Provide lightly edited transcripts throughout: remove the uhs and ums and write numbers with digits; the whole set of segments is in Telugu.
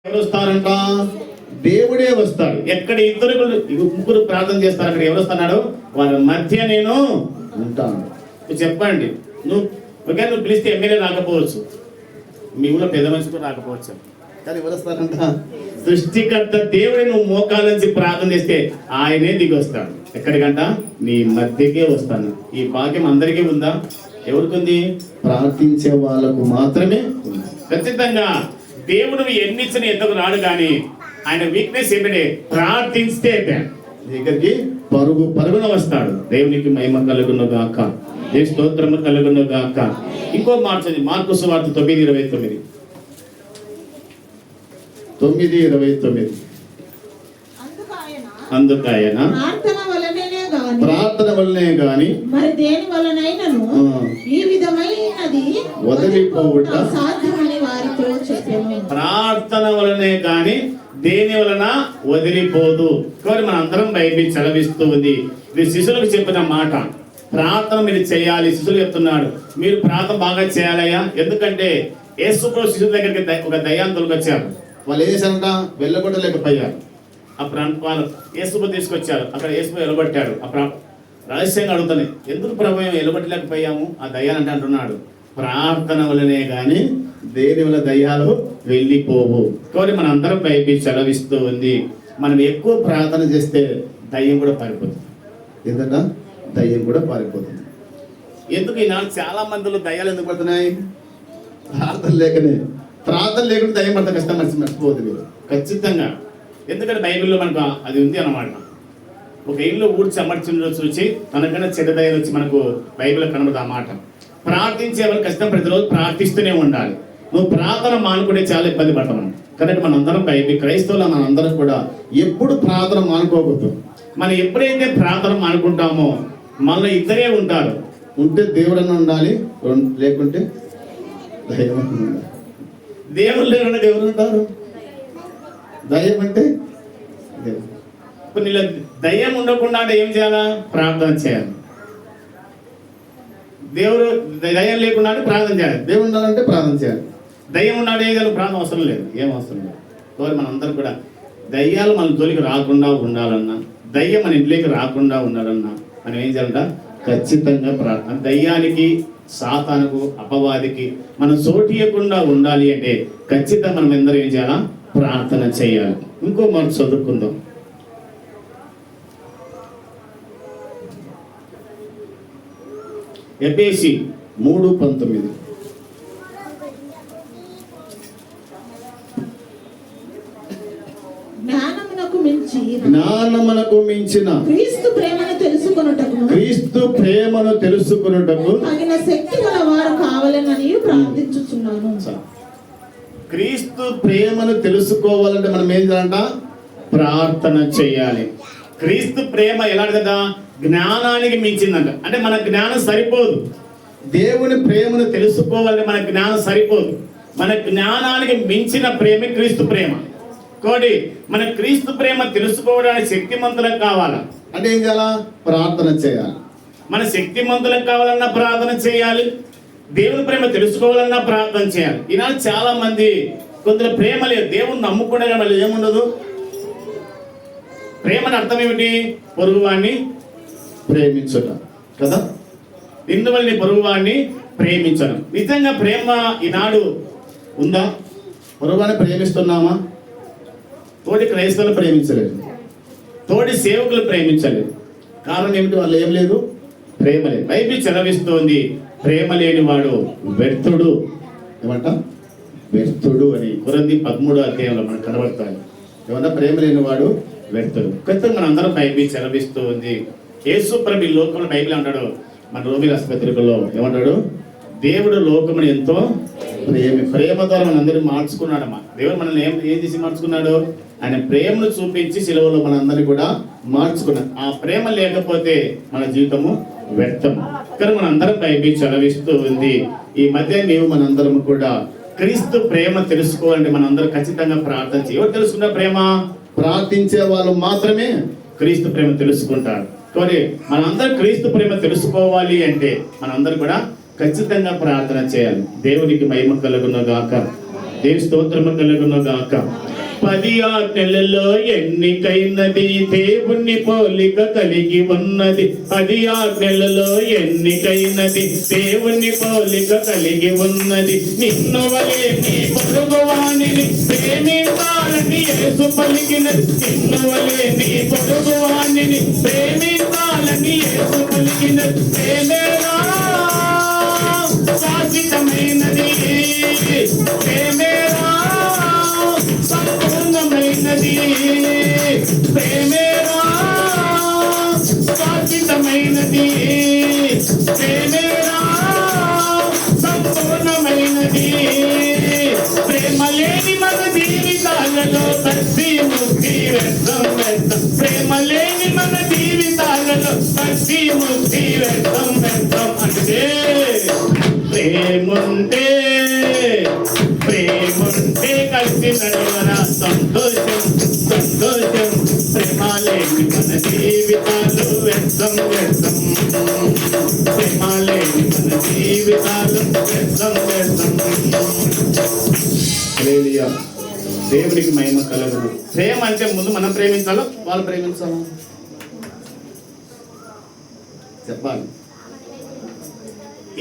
ఎవరు వస్తారంట? దేవుడే వస్తాడు. ఎక్కడ ముగ్గురు ప్రార్థన చేస్తారు, అక్కడ ఎవరు వస్తున్నాడు? వారి మధ్య నేను ఉంటాను. నువ్వు చెప్పండి, నువ్వు పిలిస్తే ఎమ్మెల్యే రాకపోవచ్చు, మీ ఊళ్ళో పెద్ద మనిషి కూడా రాకపోవచ్చు, కానీ ఎవరు వస్తారంట? సృష్టికర్త దేవుడే. నువ్వు మోకాల నుంచి ప్రార్థన చేస్తే ఆయనే దిగి వస్తాడు. ఎక్కడికంట? నీ మధ్యకే వస్తాను. ఈ భాగ్యం అందరికీ ఉందా? ఎవరికి ఉంది? ప్రార్థించే వాళ్ళకు మాత్రమే ఉంది. ఖచ్చితంగా దేవుడు ఎన్నిచ్చిన ఎందుకు రాడు, కానీ ఆయన వీక్నెస్ ఏమిటి? ప్రార్థిస్తే దగ్గరికి పరుగున వస్తాడు. దేవునికి మహిమ కలుగును గాక, ఏ స్తోత్రము కలుగును గాక. ఇంకో మాట మార్కు సువార్త 9:29. అందుకైన ప్రార్థన వల్లనే గాని మరి దేని వలనైనను ఈ విధమైనది వదిలిపోవుట సాధ్యమని వారితో చెప్పెను. ప్రార్థన వలనే గాని దేని వలన వదిలిపోదు. కాబట్టి మన అందరం బైబిల్ చదివిస్తూ ఉంది. ఇది శిష్యులకు చెప్పిన మాట. ప్రార్థన మీరు చేయాలి. శిష్యులు చెప్తున్నాడు, మీరు ప్రార్థన బాగా చేయాలయ్యా. ఎందుకంటే యేసుప్రభు శిష్యుల దగ్గరికి ఒక దయ్యాన్ని తొలగొచ్చారు. వాళ్ళు ఏం చేశారంట? వెళ్ళగొట్టలేకపోయారు. అప్పుడు వాళ్ళు యేసుప్రభు తీసుకొచ్చారు. అక్కడ యేసుప్రభు ఎలబట్టాడు. అప్పుడు రహస్యంగా అడుగుతాను, ఎందుకు ప్రభు ఎలబట్టలేకపోయాము? ఆ దయ్యాలంటే అంటున్నాడు, ప్రార్థన వలనే గాని దేని వల్ల దయ్యాలు వెళ్ళిపోవు. కాబట్టి మన అందరం బైబిల్ చదివిస్తూ ఉంది. మనం ఎక్కువ ప్రార్థన చేస్తే దయ్యం కూడా పారిపోతుంది. ఎందుకంటే దయ్యం కూడా పారిపోతుంది. ఎందుకు ఈనాడు చాలా మందిలో దయ్యాలు ఎందుకు పడుతున్నాయి? ప్రార్థన లేకనే. ప్రార్థన లేకుండా దయ్యం పడతా కష్టం మర్చిపోతుంది ఖచ్చితంగా. ఎందుకంటే బైబిల్లో మనకు అది ఉంది అన్నమాట. ఒక ఇల్లు ఊడ్చి అమర్చిన చూసి తనకన్నా చెడ్డ దయ్యం వచ్చి మనకు బైబిల్లో కనబడదు ఆ మాట. ప్రార్థించే వాళ్ళు ఖచ్చితంగా ప్రతిరోజు ప్రార్థిస్తూనే ఉండాలి. నువ్వు ప్రార్థన మానుకుంటే చాలా ఇబ్బంది పడతాం. కాబట్టి మనందరం బైబిల్ క్రైస్తవులు మనందరం కూడా ఎప్పుడు ప్రార్థన మానుకోకూడదు. మనం ఎప్పుడైతే ప్రార్థన మానుకుంటామో మనలో ఇద్దరే ఉంటారు. ఉంటే దేవుడన్నా ఉండాలి, లేకుంటే దైవం ఉండాలి. దేవుడు లేకుండా ఎవరు ఉంటారు? దయ్యం అంటే ఇప్పుడు నీళ్ళ దయ్యం ఉండకుండా ఏం చేయాలా? ప్రార్థన చేయాలి. దేవుడు దయ్యం లేకుండా ప్రార్థన చేయాలి. దేవుడు ఉండాలంటే ప్రార్థన చేయాలి. దయ్యం ఉన్నాడు ఏ ప్రార్థన అవసరం లేదు, ఏం అవసరం లేదు. కాబట్టి మనందరూ కూడా దయ్యాలు మన జోలికి రాకుండా ఉండాలన్నా, దయ్యం మన ఇంట్లోకి రాకుండా ఉండాలన్నా మనం ఏం చేయాలంట? ఖచ్చితంగా ప్రార్థన. దయ్యానికి, సాతానుకు, అపవాదికి మనం చోటియకుండా ఉండాలి అంటే ఖచ్చితంగా మనం అందరూ ఏం చేయాలా? ప్రార్థన చేయాలి. ఇంకో మనం చదువుకుందాం. ఎఫెసీ 3:19. జ్ఞానమునకు మించిన క్రీస్తు ప్రేమను తెలుసుకొనుటకు తగిన శక్తి గల వారు కావాలని ప్రార్థించుచున్నాను. క్రీస్తు ప్రేమను తెలుసుకోవాలంటే మనం ఏం చేయాలంట? ప్రార్థన చేయాలి. క్రీస్తు ప్రేమ ఎలాంటి కదా? జ్ఞానానికి మించిందంట. అంటే మన జ్ఞానం సరిపోదు. దేవుని ప్రేమను తెలుసుకోవాలంటే మన జ్ఞానం సరిపోదు. మన జ్ఞానానికి మించిన ప్రేమ క్రీస్తు ప్రేమ. కాబట్టి మన క్రీస్తు ప్రేమ తెలుసుకోవడానికి శక్తిమంతులం కావాలా అంటే ఏం చేయాలా? ప్రార్థన చేయాలి. మన శక్తిమంతులం కావాలన్నా ప్రార్థన చేయాలి. దేవుని ప్రేమ తెలుసుకోవాలన్నా ప్రార్థన చేయాలి. ఈనాడు చాలా మంది కొందరు ప్రేమ లేదు, దేవుని నమ్ముకునే వాళ్ళు ఏముండదు. ప్రేమని అర్థం ఏమిటి? పొరుగువాడిని ప్రేమించుట కదా. ఇందువల్ల పొరుగువాడిని ప్రేమించడం. నిజంగా ప్రేమ ఈనాడు ఉందా? పొరుగువాడిని ప్రేమిస్తున్నామా? తోటి క్రైస్తవులు ప్రేమించలేదు, తోటి సేవకులు ప్రేమించలేదు. కారణం ఏమిటి? వాళ్ళు ఏం లేదు, ప్రేమ లేదు. బైబిల్ చదివిస్తోంది, ప్రేమ లేని వాడు వ్యర్థుడు. ఏమంట? వ్యర్థుడు అని కొరింథీ 13 మనకు కనబడతాయి. ఏమన్నా? ప్రేమ లేని వాడు వ్యర్థుడు. ఖచ్చితంగా మన అందరం బైబిల్ చదివిస్తూ ఉంది. యేసు ప్రభు లోకంలో బైబిల్ అంటాడు, మన రోమి ఆసుపత్రికల్లో ఏమంటాడు? దేవుడు లోకమును ఎంతో ప్రేమ ద్వారా మన అందరినీ మార్చుకున్నాడమ్మా. దేవుడు మనల్ని ఏం చేసి మార్చుకున్నాడు? ఆయన ప్రేమను చూపించి సిలువలో మనందరినీ కూడా మార్చుకున్నాడు. ఆ ప్రేమ లేకపోతే మన జీవితము వ్యర్థం. కానీ మనందరం బైబిల్ చదివిస్తూ ఉంది. ఈ మధ్య నీవు మనందరం కూడా క్రీస్తు ప్రేమ తెలుసుకోవాలంటే మనందరం ఖచ్చితంగా ప్రార్థన చేయాలి. ఎవరు తెలుసుకున్న ప్రేమ? ప్రార్థించే వాళ్ళు మాత్రమే క్రీస్తు ప్రేమ తెలుసుకుంటారు. కాబట్టి మనందరం క్రీస్తు ప్రేమ తెలుసుకోవాలి అంటే మనందరం కూడా ఖచ్చితంగా ప్రార్థన చేయాలి. దేవునికి మహిమ కలుగును గాక, దేవుని స్తోత్రము కలుగును గాక. 10 ఆజ్ఞలలో ఎన్నికైనది దేవుని పోలిక కలిగి ఉన్నది. 10 ఆజ్ఞలలో ఎన్నికైనది దేవుని పోలిక కలిగి ఉన్నది. నిన్ను వలె నీ పొరుగువానిని ప్రేమించాలని యేసు పలికినది. నిన్ను వలె నీ పొరుగువానిని ప్రేమించాలని యేసు పలికినది. ప్రేమేరా శాశ్వతమైనది, ప్రేమేరా సంపూర్ణమైనది, ప్రేమేరా శాశ్వతమైనది, ప్రేమేరా సంపూర్ణమైనది. ప్రేమ లేని మన జీవితాలలో భక్తి ముక్తి వ్యర్థం వ్యర్థం. ప్రేమ లేని మన జీవితాలలో భక్తి ముక్తి వ్యర్థం వ్యర్థం. అంటే ప్రేముంటే కలిసి నడవన సంతోషం సంతోషం. ప్రేమ లేని మన జీవితాలు వ్యర్థం వ్యర్థం. ప్రేమ లేని మన జీవితాలు వ్యర్థం వ్యర్థం. హల్లెలూయా. దేవునికి మహిమ కలుగును. ప్రేమ అంటే ముందు మనం ప్రేమించాలో వాళ్ళు ప్రేమించాలా చెప్పాలి.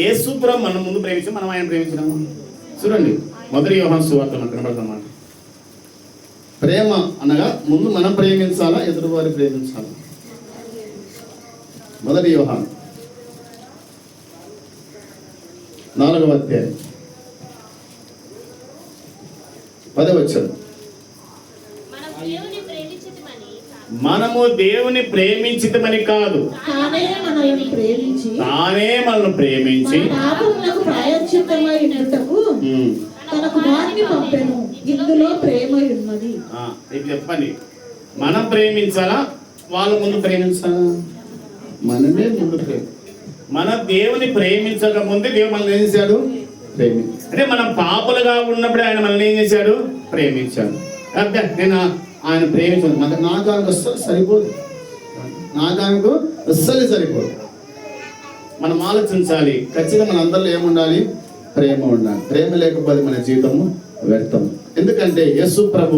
యేసుప్రభు మనం ముందు ప్రేమించాం, మనం ఆయన ప్రేమించినాము. చూడండి 1 యోహాను సువార్త మనకు కనబడుతున్నమాట. ప్రేమ అనగా ముందు మనం ప్రేమించాలా ఎదుటి వారి ప్రేమించాలా? 1 యోహాను 4వ అధ్యాయం 10వ వచనం. మనము దేవుని ప్రేమించితమని కాదు, తానే మనల్ని ప్రేమించి పాపములకు ప్రాయశ్చిత్తమై ఉండుటకు తన కుమారుని పంపెను. ఇందులో ప్రేమ ఉన్నది. ఇప్పుడు చెప్పండి, మనం ప్రేమించాలా వాళ్ళ ముందు ప్రేమించాలా? మనమే ముందు మన దేవుని ప్రేమించక ముందే దేవుడు మనల్ని ఏం చేశాడు? అంటే మనం పాపలుగా ఉన్నప్పుడే ఆయన మనల్ని ఏం చేశాడు? ప్రేమించాడు. అంటే నేను ఆయన ప్రేమించాను, నాకు అస్సలు సరిపోదు, నాకు అస్సలు సరిపోదు. మనం ఆలోచించాలి. ఖచ్చితంగా మన అందరిలో ఏముండాలి? ప్రేమ ఉండాలి. ప్రేమ లేకపోతే మన జీవితము వ్యర్థం. ఎందుకంటే యేసు ప్రభు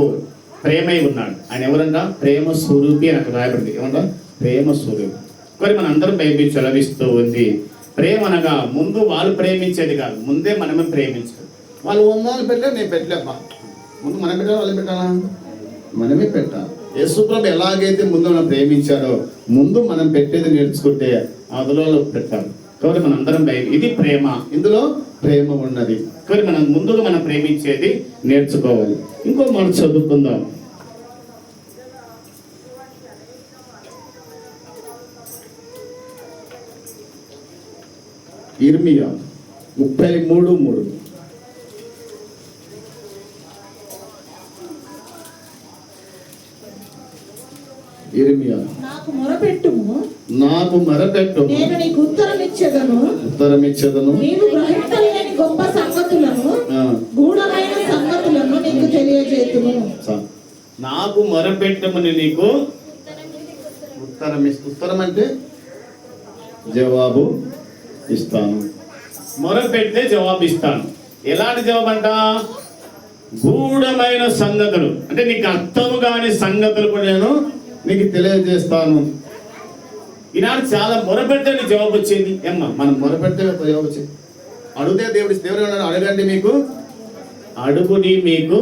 ప్రేమై ఉన్నాడు. ఆయన ఎవరంట? ప్రేమ స్వరూపి అని అక్కడ రాయబడింది. ఏమంట? ప్రేమ స్వరూపి. మరి మన అందరం బైబిల్ చదివిస్తూ ఉంది. ప్రేమ అనగా ముందు వాళ్ళు ప్రేమించేది కాదు, ముందే మనమే ప్రేమించాలి. వాళ్ళు వందలు పెట్టలే, నేను పెట్టలేపా. ముందు మనం పెట్టాలి, వాళ్ళు పెట్టాలా? మనమే పెట్టాలి. యేసు ప్రభు ఎలాగైతే ముందు మనం ప్రేమించాడో ముందు మనం పెట్టేది నేర్చుకుంటే అందులో పెట్టాలి. కాబట్టి మన అందరం ఇది ప్రేమ, ఇందులో ప్రేమ ఉన్నది. కాబట్టి మనం ముందుగా మనం ప్రేమించేది నేర్చుకోవాలి. ఇంకో మనం చదువుకుందాం. ఇర్మియా 33:3. ఇర్మియా, నాకు మొరపెట్టుము, నేను నీకు ఉత్తరమిచ్చెదను. నీవు గ్రహించలేని గొప్ప సంగతులను, గూఢమైన సంగతులను నీకు తెలియజేతును. నాకు మొరపెట్టుమని నీకు ఉత్తరం అంటే జవాబు ఇస్తాను. మొరపెడితే జవాబు ఇస్తాను. ఎలాంటి జవాబు అంట? గూఢమైన సంగతులు, అంటే నీకు అర్థము కాని సంగతులు కూడా నేను నీకు తెలియజేస్తాను. ఈనాడు చాలా మొరపెడితే నీకు జవాబు వచ్చేది. ఏమ్మా, మనం మొరపెడితే జవాబు వచ్చేది. అడిగితే దేవుడు ఏమన్నాడు? అడగండి మీకు అడుగుని మీకు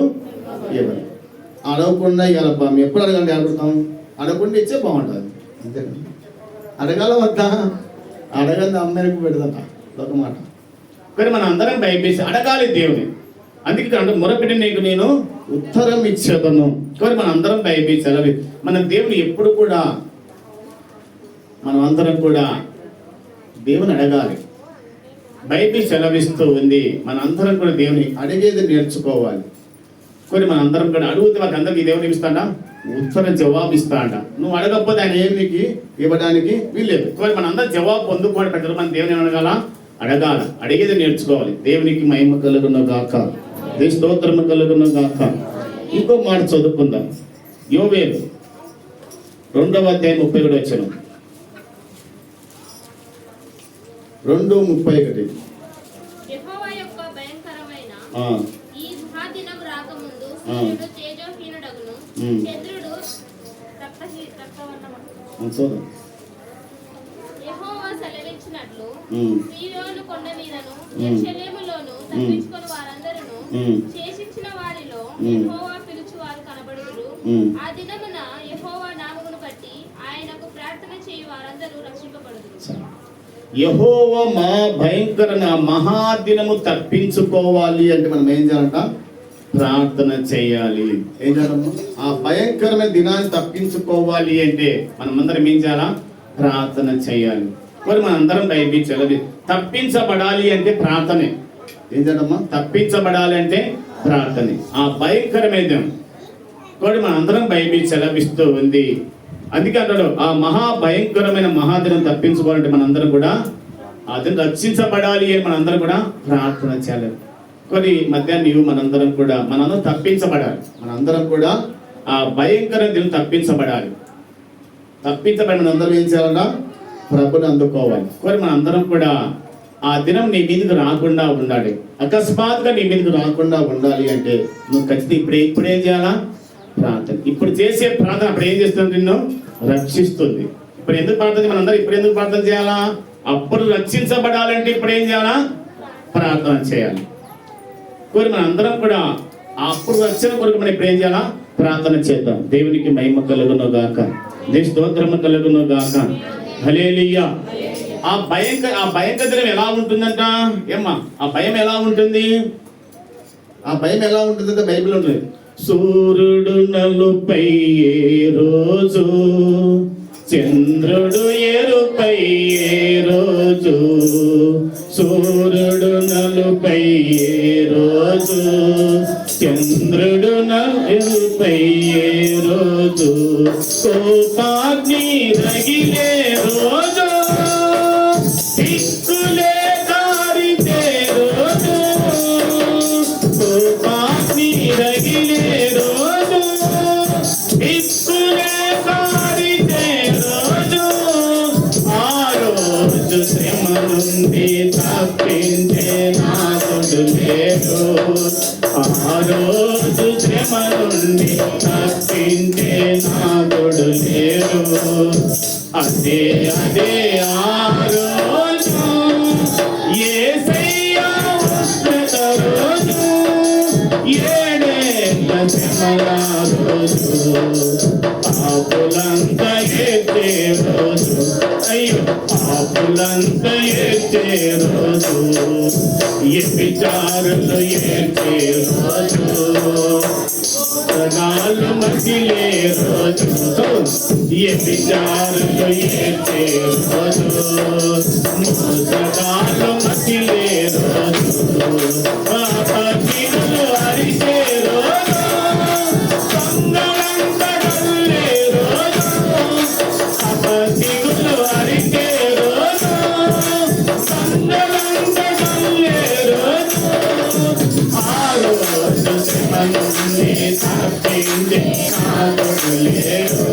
ఇవ్వండి. అడగకుండా ఇవ్వాలబ్బా. మేము ఎప్పుడు అడగండి? అడుగుతాం. అడగకుండా ఇచ్చే బాగుంటుంది. అంతే. అడగాల వద్దా? అడగండి అమ్మేరకు పెడదట ఒక మాట. కానీ మనం అందరం భయపేసి అడగాలి దేవుని. అందుకే అంటే మొరపెట్టి నీకు నేను ఉత్తరం ఇచ్చేదను. కానీ మనం అందరం భయపేసి మన దేవుని ఎప్పుడు కూడా మనం అందరం కూడా దేవుని అడగాలి. బైబిల్ సెలవిస్తూ ఉంది. మన అందరం కూడా దేవుని అడిగేది నేర్చుకోవాలి. కొన్ని మన అందరం కూడా అడిగితే వారికి అందరికి దేవుని ఇస్తాడా? ఉత్తరం జవాబు ఇస్తాడ. నువ్వు అడగకపోతే ఆయన ఏమి నీకు ఇవ్వడానికి వీల్లేదు. కొన్ని మన అందరం జవాబు పొందుకోవడం పెట్టరు. మన దేవుని అడగాల, అడగాల, అడిగేది నేర్చుకోవాలి. దేవునికి మహిమ కలుగును గాక, స్తోత్రము కలుగును గాక. ఇంకో మాట చదువుకుందాం. యోవేలు 2వ అధ్యాయం 31 వచనం. 2:31. యెహోవా యొక్క భయంకరమైన ఈ మహాదినం రాకముందు సూర్యుడు తేజోహీనుడగును, ఉమ్. చంద్రుడు రక్తవర్ణమగును. చూద్దాం. యెహోవా సెలవిచ్చినట్లు ఉమ్. సీయోను కొండ మీదను ఉమ్. యెరూషలేములోను తప్పించుకొని వారందరూ ఉమ్. శేషించిన వారిలో ఉమ్. యెహోవా పిలుచు వారు కనబడుదురు. ఉమ్. ఆ దినమున యెహోవా నామమును బట్టి ఆయనకు ప్రార్థన చేయు వారందరూ రక్షింపబడుదురు. యెహోవా మా భయంకరమైన మహాదినము తప్పించుకోవాలి అంటే మనం ఏం చేయాలంట? ప్రార్థన చేయాలి. ఏం చేయాలమ్మా? ఆ భయంకరమైన దినాన్ని తప్పించుకోవాలి అంటే మనమందరం ఏం చేయాలా? ప్రార్థన చేయాలి. మరి మనందరం బైబిల్ చదివి తప్పించబడాలి అంటే ప్రార్థనే. ఏం చేయాలమ్మా? తప్పించబడాలి అంటే ప్రార్థనే. ఆ భయంకరమైన దినం కూడా మనందరం బైబిల్ సెలవిస్తూ ఉంది. అందుకే అంటాడు ఆ భయంకరమైన మహాదినం తప్పించుకోవాలంటే మనందరం కూడా అది రక్షించబడాలి అని మనందరం కూడా ప్రార్థన చేయాలి. కొన్ని మధ్యాహ్నం మనందరం తప్పించబడాలి. మనందరం కూడా ఆ భయంకర దినం తప్పించబడాలి. తప్పించబడి మనందరం ఏం చేయాలన్నా? ప్రభుని అందుకోవాలి. కొన్ని మనందరం కూడా ఆ దినం నీ మీదకి రాకుండా ఉండాలి. అకస్మాత్తుగా నీ మీదకి రాకుండా ఉండాలి అంటే నువ్వు ఖచ్చితంగా ఇప్పుడు ఏం చేయాలా? ప్రార్థన. ఇప్పుడు చేసే ప్రార్థన అప్పుడు ఏం చేస్తుంది? నిన్ను రక్షిస్తుంది. ఇప్పుడు ఎందుకు ప్రార్థన? మనందరం ఇప్పుడు ఎందుకు ప్రార్థన చేయాలా? అప్పుడు రక్షించబడాలంటే ఇప్పుడు ఏం చేయాలా? ప్రార్థన చేయాలి. కోరి మనందరం కూడా అప్పుడు రక్షణ కొరకు మనం ఇప్పుడు ఏం చేయాలా? ప్రార్థన చేద్దాం. దేవునికి మహిమ కలుగును గాక, దేవుని స్తోత్రము కలుగును గాక. హల్లెలూయా. ఆ భయంకర దినం ఎలా ఉంటుందంట? ఏమ్మా ఆ భయం ఎలా ఉంటుంది? ఆ భయం ఎలా ఉంటుందంటే బైబిల్ ఉంటుంది. సూర్యుడు నలుపై రోజు, చంద్రుడు ఎరుపై రోజు. సూర్యుడు నలుపై రోజు, చంద్రుడు ఎరుపై రోజు. కోపాగ్ని రగిలే రోజు, ఇక్కులే దారితే రోజు. కోపాగ్ని రగిలే రోజు, ఇక్కులే దారితే రోజు. ఆ రోజు శ్రమ నుండి తప్పించే నాథుడు లేడు. ఆ రోజు శ్రమ నుండి తప్పించే నాథుడు లేడు. అదే ఆ రోజు యేసయ్య ఉగ్రత రోజు, ఏడేళ్ళ శ్రమల రోజు. పాపులంతా ఎత్తే రోజు, అయ్యో పాపులంతా ఎత్తే రోజు. విచారులు ఎత్తే రోజు, సగాలు మసిలే రోజు. విచారులు ఎత్తే రోజు, సగాలు మసిలే రోజు. పాపీలు అరిసే రోజు, సంగళంతగల్లే రోజు. పాపీలు అరిసే రోజు, సంగళంతగల్లే రోజు. ఆ రోజు శ్రమ నుండి తప్పించే నాథుడు లేడు.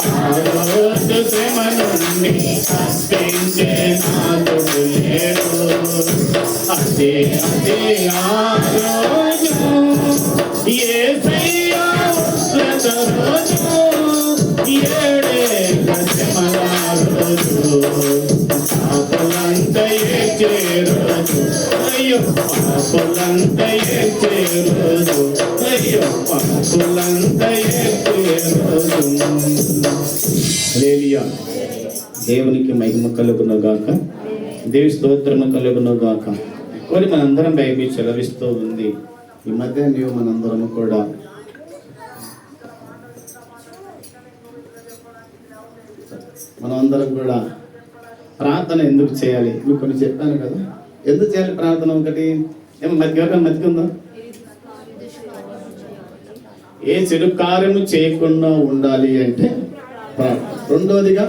ఆ రోజు శ్రమ నుండి తప్పించే నాథుడు లేడు. అదే ఆ రోజు యేసయ్య ఉగ్రత రోజు, ఏడేళ్ళ శ్రమల రోజు. పాపులంతా ఏడ్చే రోజు, అయ్యో పాపులంతా ఏడ్చే రోజు. అయ్యో పాపులంతా ఏడ్చే రోజు. హల్లెలూయా. దేవునికి మహిమ కలుగును గాక, దేవుని స్తోత్రము కలుగును గాక. మరి మనందరం బైబిల్ చదివిస్తూ ఉంది. ఈ మధ్య మనందరం కూడా మనమందరం కూడా ప్రార్థన ఎందుకు చేయాలి? మీకు కొన్ని చెప్పాను కదా. ఎందుకు చేయాలి ప్రార్థన? ఒకటి ఏమో మతికుందా? ఏ చెడు కార్యము చేయకుండా ఉండాలి అంటే ప్రార్థన. రెండోదిగా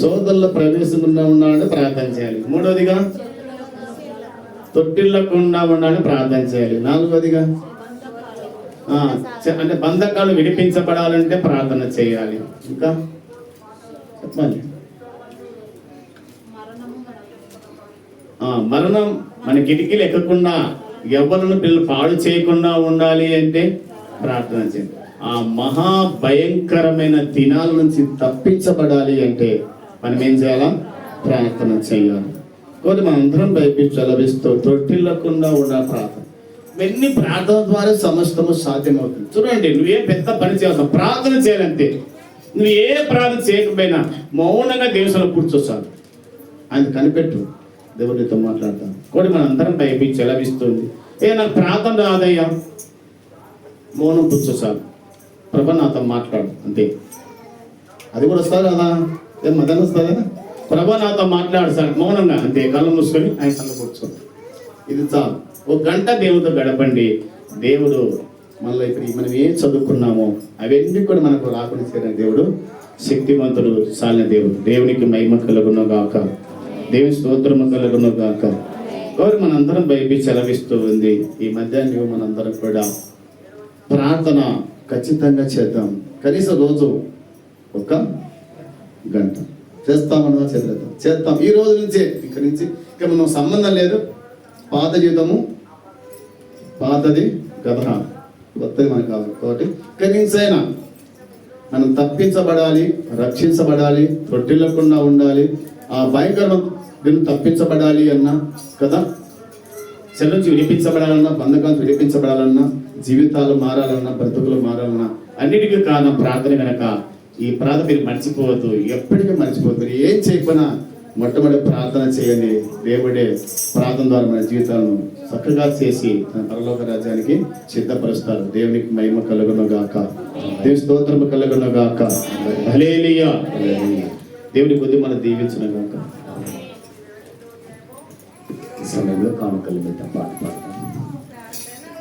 సోదరుల ప్రవేశంగా ఉండాలంటే ప్రార్థన చేయాలి. మూడోదిగా తొట్టిల్లకుండా ఉండాలని ప్రార్థన చేయాలి. నాలుగోదిగా అంటే బంధకాలు విడిపించబడాలంటే ప్రార్థన చేయాలి. ఇంకా చెప్పాలి. మరణం మన కిటికీలు ఎక్కకుండా ఎవరిని పిల్లలు పాడు చేయకుండా ఉండాలి అంటే ప్రార్థన చేయండి. ఆ మహా భయంకరమైన దినాల నుంచి తప్పించబడాలి అంటే మనం ఏం చేయాలా? ప్రార్థన చేయాలి. కాబట్టి మనం అందరం బైబిల్ చదివిస్తూ తొట్టిల్లకుండా ఉన్న ప్రార్థన, ఇవన్నీ ప్రార్థన ద్వారా సమస్తము సాధ్యమవుతుంది. చూడండి, నువ్వే పెద్ద పని చేస్తావు, ప్రార్థన చేయాలంతే. నువ్వు ఏ ప్రార్థన చేయకపోయినా మౌనంగా దేవుని కూర్చోసాను, ఆయన కనిపెట్టు, దేవుడితో మాట్లాడతాను. కాబట్టి మన అందరం బైబిల్ చదివిస్తుంది. నాకు ప్రార్థన రాదయ్యా, మౌనం కూర్చోసాను, ప్రభా నాతో మాట్లాడు, అంతే. అది కూడా వస్తుంది కదా, ఏం మదన వస్తుంది కదా, ప్రభా నాతో మాట్లాడు సార్, మౌనంగా అంతే, కళ్ళు మూసుకొని ఆయన కళ్ళు కూర్చోండి. ఇది చాలు. ఒక గంట దేవుడితో గడపండి. దేవుడు మళ్ళీ ఇప్పుడు మనం ఏం చదువుకున్నామో అవన్నీ కూడా మనకు రాకుండా చేయడం దేవుడు శక్తివంతుడు, సాలిన దేవుడు. దేవునికి మహిమ కలుగును గాక, దేవుని స్తోత్రము కలుగును గాక. కాబట్టి మనందరం బైబిల్ చదివిస్తూ ఉంది. ఈ మధ్యాహ్నం మనందరం కూడా ప్రార్థన ఖచ్చితంగా చేద్దాం. కనీసం రోజు ఒక గంట చేస్తామన్నా చేద్దాం. ఈ రోజు నుంచే, ఇక్కడి నుంచి ఇక మనం సంబంధం లేదు. పాత జీవితము పాతది గత, కొత్తది మనకు కావాలి. కాబట్టి కనీసైనా మనం తప్పించబడాలి, రక్షించబడాలి, తొట్టిల్లకుండా ఉండాలి, ఆ భయంకరమైన దీన్ని తప్పించబడాలి అన్నా కదా, చెడు నుంచి విడిపించబడాలన్నా, బంధకాలు విడిపించబడాలన్నా, జీవితాలు మారాలన్నా, బ్రతుకులు మారాలన్నా, అన్నిటికీ కారణం ప్రార్థన కనుక ఈ ప్రార్థన మీరు మర్చిపోవద్దు, ఎప్పటికీ మర్చిపోవద్దు. మీరు ఏం చేయకపోయినా మొట్టమొదటి ప్రార్థన చేయండి. దేవుడే ప్రార్థన ద్వారా మన జీవితాలను చక్కగా చేసి తన పరలోక రాజ్యానికి సిద్ధపరుస్తారు. దేవునికి మహిమ కలుగును గాక, దేవుని స్తోత్రము కలుగును గాక. హల్లెలూయా. దేవుని కొద్ది మనం దీవించును గాక. సమయంలో కానుకలు పాట